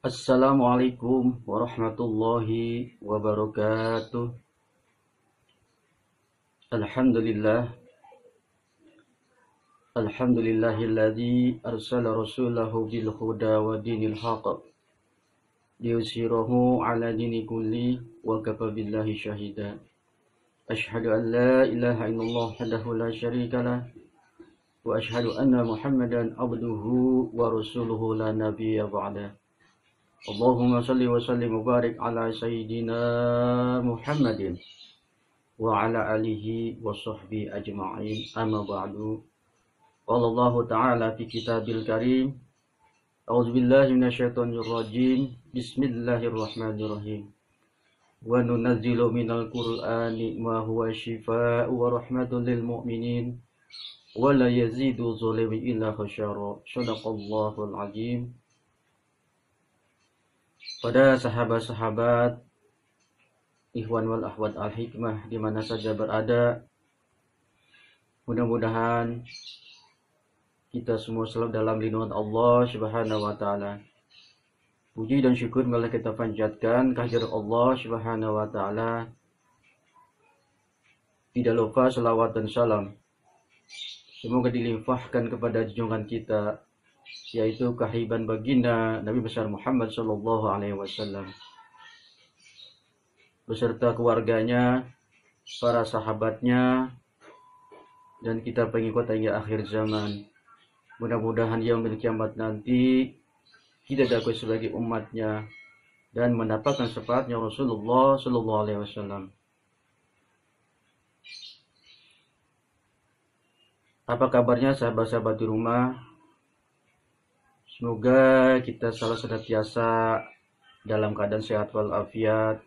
Assalamualaikum warahmatullahi wabarakatuh. Alhamdulillah. Alhamdulillahilladzi arsala rasulahu bil huda wa dinil haqq liyuzhirahu ala dini kulli wa kafa billahi syahida. Ashhadu an la ilaha illallah wahdahu la syarika lah wa ashhadu anna Muhammadan abduhu wa rasuluhu la nabiyya ba'da. Allahumma salli wa sallim wa barik ala sayyidina Muhammadin wa ala alihi wa sahbihi ajma'in, amma ba'du. Qala Allah ta'ala fi kitabil karim, a'udzu billahi minasyaitonir rajim, bismillahirrahmanirrahim. Wa nunazzilu minal qur'ani ma huwa shifaa'un wa rahmatun lil mu'minin wa la yazidu dzalimi illa khasyara. Shadaqallahul azim. Pada sahabat-sahabat Ikhwan wal Akhwat Al-Hikmah di mana saja berada, mudah-mudahan kita semua selalu dalam lindungan Allah Subhanahu wa taala. Puji dan syukur marilah kita panjatkan kehadirat Allah Subhanahu wa taala. Tidak lupa selawat dan salam semoga dilimpahkan kepada junjungan kita, yaitu kehabiban baginda Nabi besar Muhammad sallallahu alaihi wasallam beserta keluarganya, para sahabatnya, dan kita pengikut hingga akhir zaman. Mudah-mudahan yaumil kiamat nanti kita diakui sebagai umatnya dan mendapatkan syafaatnya Rasulullah sallallahu alaihi wasallam. Apa kabarnya sahabat-sahabat di rumah? Semoga kita selalu senantiasa dalam keadaan sehat walafiat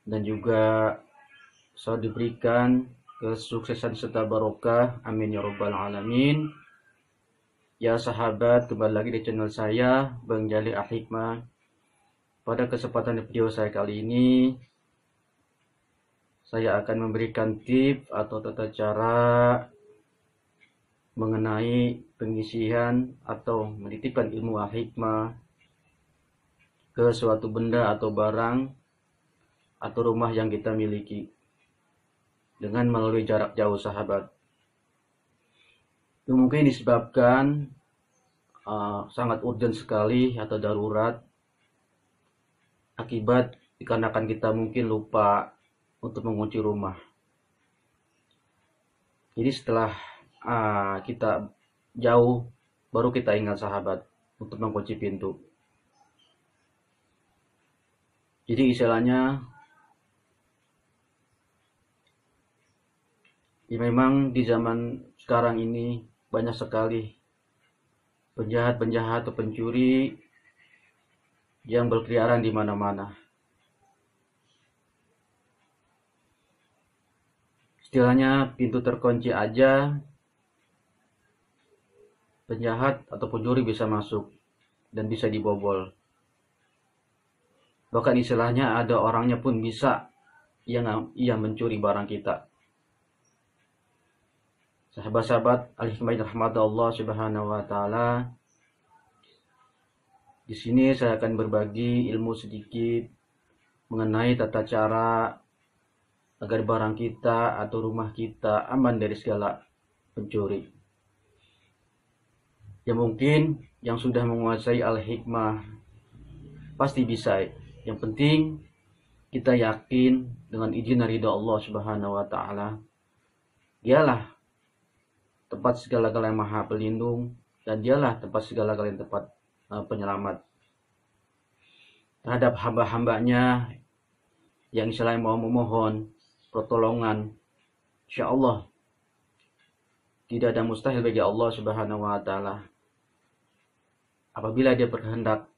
dan juga selalu diberikan kesuksesan serta barokah. Amin ya rabbal alamin. Ya sahabat, kembali lagi di channel saya, Bang Jali Al-Hikmah. Pada kesempatan video saya kali ini, saya akan memberikan tips atau tata cara mengenai pengisian atau menitipkan ilmu al-hikmah ke suatu benda atau barang atau rumah yang kita miliki dengan melalui jarak jauh, sahabat. Itu mungkin disebabkan sangat urgent sekali atau darurat akibat dikarenakan kita mungkin lupa untuk mengunci rumah. Jadi setelah kita jauh baru kita ingat, sahabat, untuk mengunci pintu. Jadi istilahnya ya memang di zaman sekarang ini banyak sekali penjahat-penjahat atau pencuri yang berkeliaran di mana-mana. Istilahnya pintu terkunci aja penjahat atau pencuri bisa masuk dan bisa dibobol. Bahkan istilahnya ada orangnya pun bisa yang mencuri barang kita. Sahabat-sahabat al-hikmah rahmat Allah Subhanahu wa taala. Di sini saya akan berbagi ilmu sedikit mengenai tata cara agar barang kita atau rumah kita aman dari segala pencuri. Ya mungkin yang sudah menguasai al-hikmah pasti bisa. Yang penting kita yakin dengan izin ridha Allah Subhanahu wa taala. Dialah tempat segala-galanya maha pelindung dan dialah tempat segala-galanya tempat penyelamat terhadap hamba-hambanya yang istilahnya mau memohon pertolongan. Insya Allah tidak ada mustahil bagi Allah Subhanahu wa taala. Apabila dia berkehendak,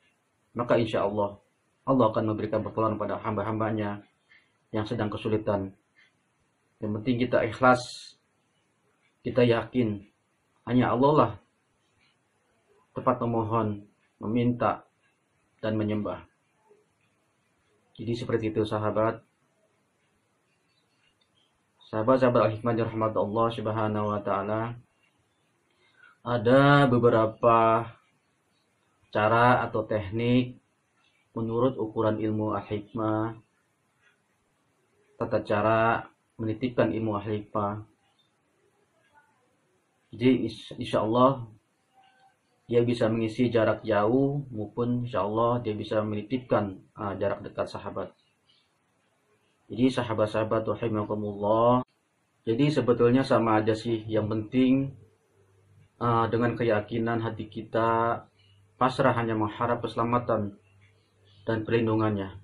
maka insya Allah akan memberikan pertolongan pada hamba-hambanya yang sedang kesulitan. Yang penting kita ikhlas, kita yakin hanya Allah lah tempat memohon, meminta, dan menyembah. Jadi seperti itu, sahabat. Sahabat-sahabat al-hikmah rahmat Allah Subhanahu wa taala. Ada beberapa cara atau teknik menurut ukuran ilmu al-hikmah, tata cara menitipkan ilmu al-hikmah. Jadi insya Allah dia bisa mengisi jarak jauh maupun insya Allah dia bisa menitipkan jarak dekat sahabat. Jadi sahabat-sahabat rahimakumullah, jadi sebetulnya sama aja sih, yang penting dengan keyakinan hati kita pasrah hanya mengharap keselamatan dan perlindungannya.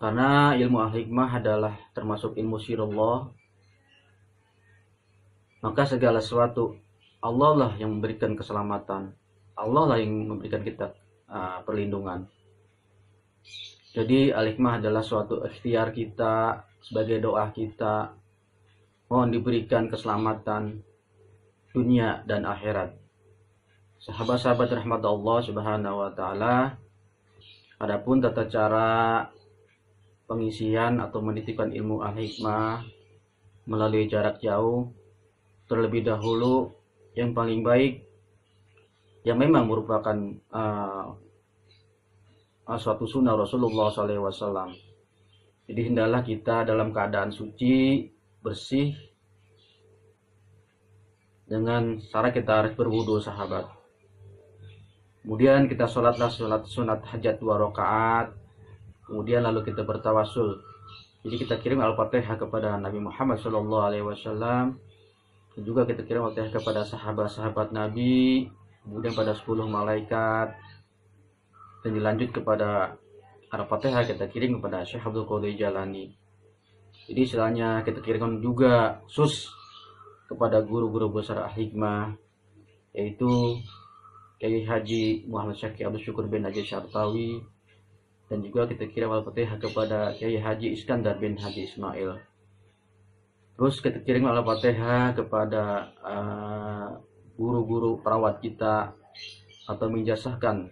Karena ilmu al-hikmah adalah termasuk ilmu sirullah, maka segala sesuatu Allah lah yang memberikan keselamatan, Allah lah yang memberikan kita perlindungan. Jadi al-hikmah adalah suatu ikhtiar kita sebagai doa kita, mohon diberikan keselamatan dunia dan akhirat. Sahabat-sahabat rahmat Allah subhanahu wa ta'ala, adapun tata cara pengisian atau menitipkan ilmu al-hikmah melalui jarak jauh, terlebih dahulu yang paling baik, yang memang merupakan suatu sunnah Rasulullah SAW. Jadi hendaklah kita dalam keadaan suci, bersih, dengan cara kita harus berwudu sahabat. Kemudian kita sholatlah sholat sunat hajat 2 rakaat. Kemudian lalu kita bertawasul. Jadi kita kirim al-fatihah kepada Nabi Muhammad SAW. Dan juga kita kirim al-fatihah kepada sahabat-sahabat Nabi. Kemudian pada 10 malaikat. Dan dilanjut kepada al-fatihah kita kirim kepada Syekh Abdul Qadir Jalani. Jadi istilahnya kita kirimkan juga kepada guru-guru besar al-hikmah, yaitu Kiai Haji Muhammad Syakir Abdul Syukur bin Haji Syartawi, dan juga kita kirim al-fatihah kepada Kiai Haji Iskandar bin Haji Ismail. Terus kita kirim al-fatihah kepada guru-guru perawat kita atau menjasahkan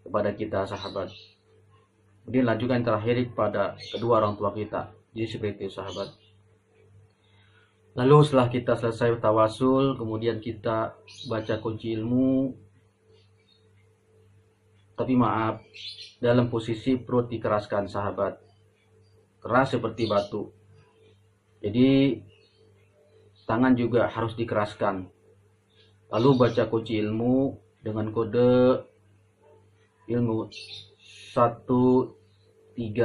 kepada kita sahabat. Kemudian lanjutkan terakhir kepada kedua orang tua kita. Jadi seperti itu sahabat. Lalu setelah kita selesai tawasul, kemudian kita baca kunci ilmu. Tapi maaf, dalam posisi perut dikeraskan sahabat, keras seperti batu. Jadi tangan juga harus dikeraskan. Lalu baca kunci ilmu dengan kode ilmu 13113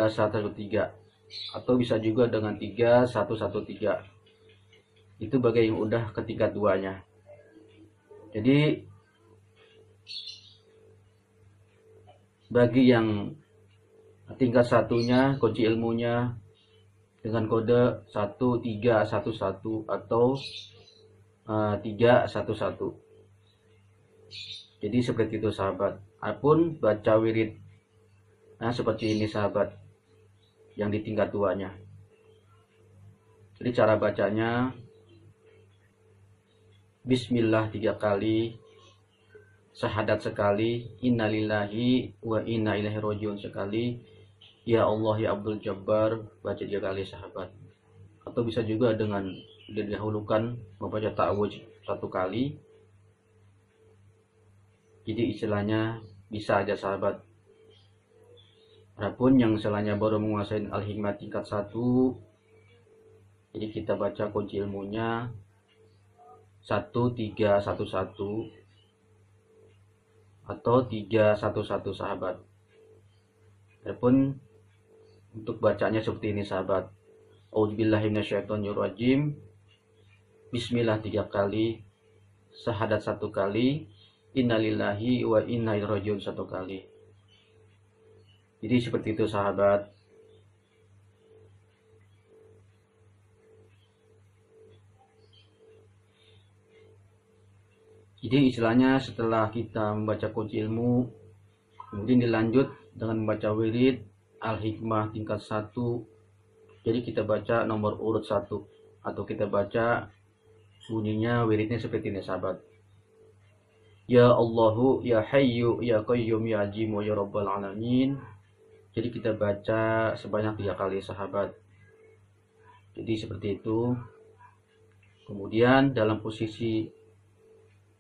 atau bisa juga dengan 3113. Itu bagi yang udah ketingkat 2-nya. Jadi bagi yang tingkat 1-nya kunci ilmunya dengan kode 1311 atau 311. Jadi seperti itu sahabat. Adapun baca wirid, seperti ini sahabat, yang di tingkat 2-nya. Jadi cara bacanya, Bismillah 3 kali, syahadat sekali, innalillahi wa inna ilaihi rajiun sekali, ya Allah ya Abdul Jabbar baca 3 kali sahabat. Atau bisa juga dengan didahulukan membaca ta'awudz 1 kali. Jadi istilahnya bisa aja sahabat. Adapun yang istilahnya baru menguasai al-hikmah tingkat 1, jadi kita baca kunci ilmunya 1311 atau 311 sahabat. Adapun untuk bacanya seperti ini sahabat. A'udzubillahi minasyaitonirrajim. Bismillah 3 kali, syahadat 1 kali, innalillahi wa inna ilaihi rajiun 1 kali. Jadi seperti itu sahabat. Jadi istilahnya setelah kita membaca kunci ilmu, kemudian dilanjut dengan membaca wirid al-hikmah tingkat 1. Jadi kita baca nomor urut 1 atau kita baca bunyinya wiridnya seperti ini sahabat. Ya Allahu ya Hayyu ya Qayyum ya Azim ya Rabbal Alamin. Jadi kita baca sebanyak 3 kali sahabat. Jadi seperti itu. Kemudian dalam posisi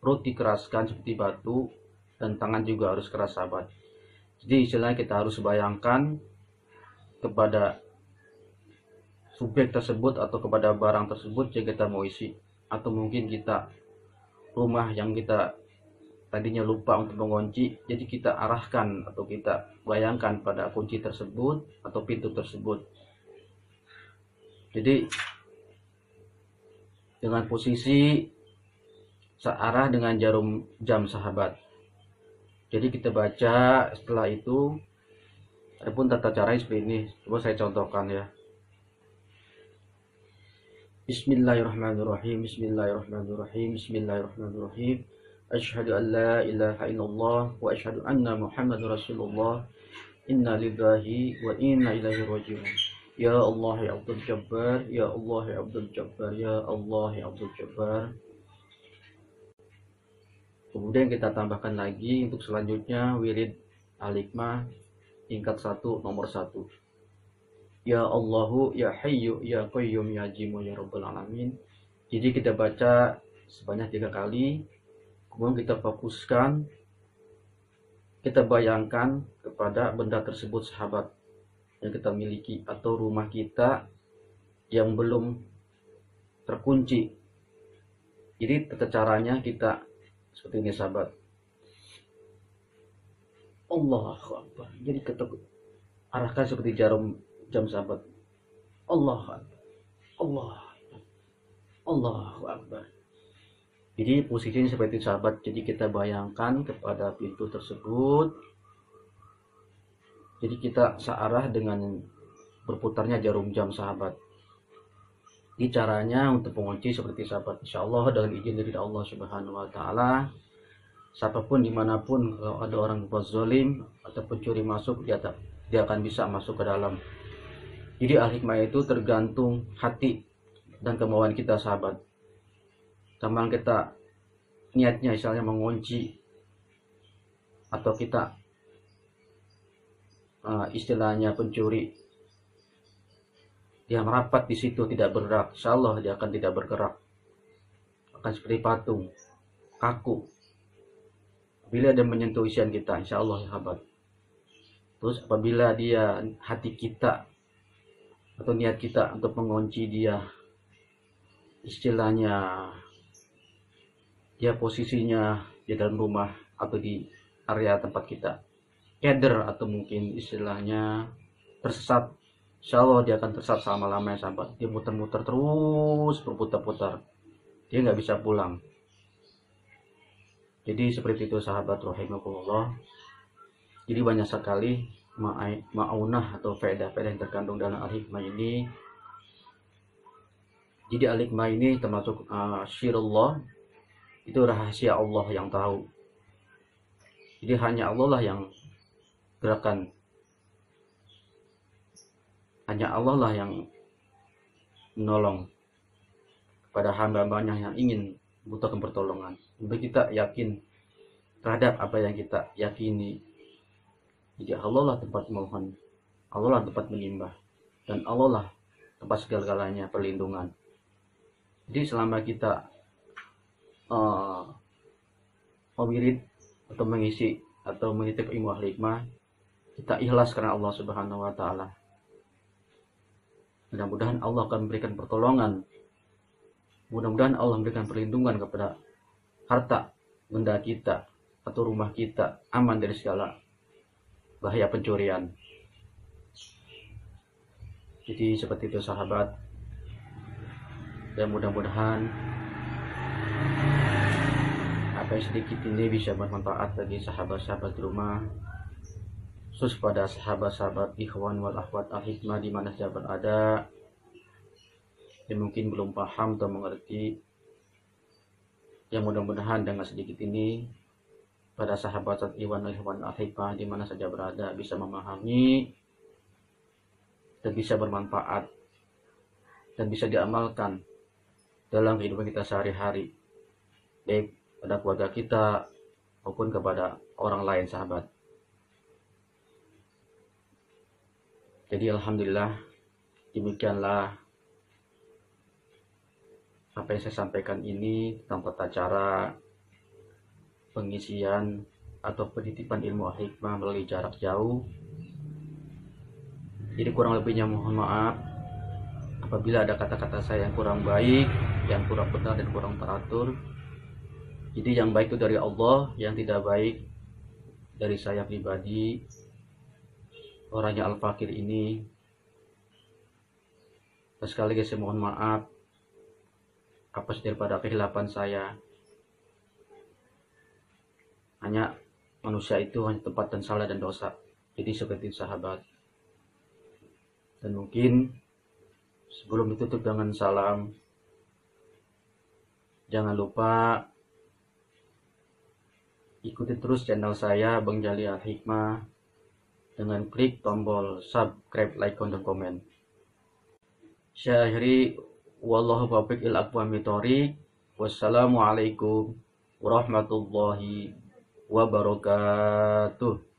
perut dikeraskan seperti batu, dan tangan juga harus keras sahabat. Jadi istilahnya kita harus bayangkan kepada subjek tersebut atau kepada barang tersebut yang kita mau isi, atau mungkin kita rumah yang kita tadinya lupa untuk mengunci, jadi kita arahkan atau kita bayangkan pada kunci tersebut atau pintu tersebut. Jadi dengan posisi searah dengan jarum jam sahabat. Jadi kita baca, setelah itu adapun tata caranya seperti ini. Coba saya contohkan ya. Bismillahirrahmanirrahim. Bismillahirrahmanirrahim. Bismillahirrahmanirrahim. Asyhadu an la ilaha illallah wa asyhadu anna Muhammadar Rasulullah. Inna lillahi wa inna ilaihi raji'un. Ya Allah ya Abdul Jabbar, ya Allah ya Abdul Jabbar, ya Allah ya Abdul Jabbar. Kemudian kita tambahkan lagi untuk selanjutnya wirid al-hikmah tingkat 1 nomor 1. Ya Allahu ya Hayyu ya Qayyum ya Jimu ya Rabbal Alamin. Jadi kita baca sebanyak 3 kali. Kemudian kita fokuskan, kita bayangkan kepada benda tersebut sahabat yang kita miliki atau rumah kita yang belum terkunci. Jadi tata caranya kita seperti ini sahabat. Allahu Akbar. Jadi kita arahkan seperti jarum jam sahabat. Allahu Akbar. Allahu Akbar. Jadi posisinya seperti itu sahabat. Jadi kita bayangkan kepada pintu tersebut. Jadi kita searah dengan berputarnya jarum jam sahabat. Ini caranya untuk mengunci seperti sahabat. Insya Allah dengan izin dari Allah Subhanahu Wa Taala, siapapun dimanapun kalau ada orang berbuat zalim atau pencuri masuk, dia akan bisa masuk ke dalam. Jadi al-hikmah itu tergantung hati dan kemauan kita sahabat. Sama kita niatnya misalnya mengunci atau kita istilahnya pencuri, dia merapat di situ tidak bergerak, insya Allah dia akan tidak bergerak, akan seperti patung kaku. Bila dia menyentuh isian kita, insya Allah sahabat. Terus apabila dia hati kita atau niat kita untuk mengunci dia, istilahnya dia posisinya di dalam rumah atau di area tempat kita keder atau mungkin istilahnya tersesat, insya Allah dia akan tersesat selama-lamanya sahabat. Dia muter-muter terus, berputar-putar, dia nggak bisa pulang. Jadi seperti itu sahabat rahimakumullah. Jadi banyak sekali ma'unah atau faedah-faedah yang terkandung dalam al-hikmah ini. Jadi al-hikmah ini termasuk syirullah, itu rahasia Allah yang tahu. Jadi hanya Allah lah yang gerakan, hanya Allah lah yang menolong kepada hamba-hambanya yang ingin membutuhkan pertolongan. Untuk kita yakin terhadap apa yang kita yakini. Jadi Allah lah tempat mohon, Allah lah tempat menyembah, dan Allah lah tempat segala-galanya perlindungan. Jadi selama kita mewirid atau mengisi atau menitip ilmu hikmah, kita ikhlas karena Allah Subhanahu Wa Taala. Mudah-mudahan Allah akan memberikan pertolongan. Mudah-mudahan Allah memberikan perlindungan kepada harta benda kita atau rumah kita, aman dari segala bahaya pencurian. Jadi seperti itu sahabat. Dan mudah-mudahan apa yang sedikit ini bisa bermanfaat bagi sahabat-sahabat rumah, khusus pada sahabat-sahabat ikhwan wal akhwat al-hikmah di mana saja berada, yang mungkin belum paham atau mengerti. Yang mudah-mudahan dengan sedikit ini pada sahabat ikhwan al-hikmah di mana saja berada bisa memahami dan bisa bermanfaat dan bisa diamalkan dalam kehidupan kita sehari-hari, baik pada keluarga kita maupun kepada orang lain sahabat. Jadi alhamdulillah, demikianlah apa yang saya sampaikan ini tentang tata cara pengisian atau penitipan ilmu hikmah melalui jarak jauh. Jadi kurang lebihnya mohon maaf apabila ada kata-kata saya yang kurang baik, yang kurang benar dan kurang teratur. Jadi yang baik itu dari Allah, yang tidak baik dari saya pribadi, orangnya Al-Fakir ini. Dan sekali lagi saya mohon maaf atas daripada kehilapan saya. Hanya manusia itu hanya tempat dan salah dan dosa. Jadi seperti sahabat. Dan mungkin sebelum ditutup dengan salam, jangan lupa ikuti terus channel saya Bang Jali Al Hikmah dengan klik tombol subscribe, like, dan komen. Syahri wallahu muwaffiq ila aqwamit thoriq. Wassalamualaikum warahmatullahi wabarakatuh.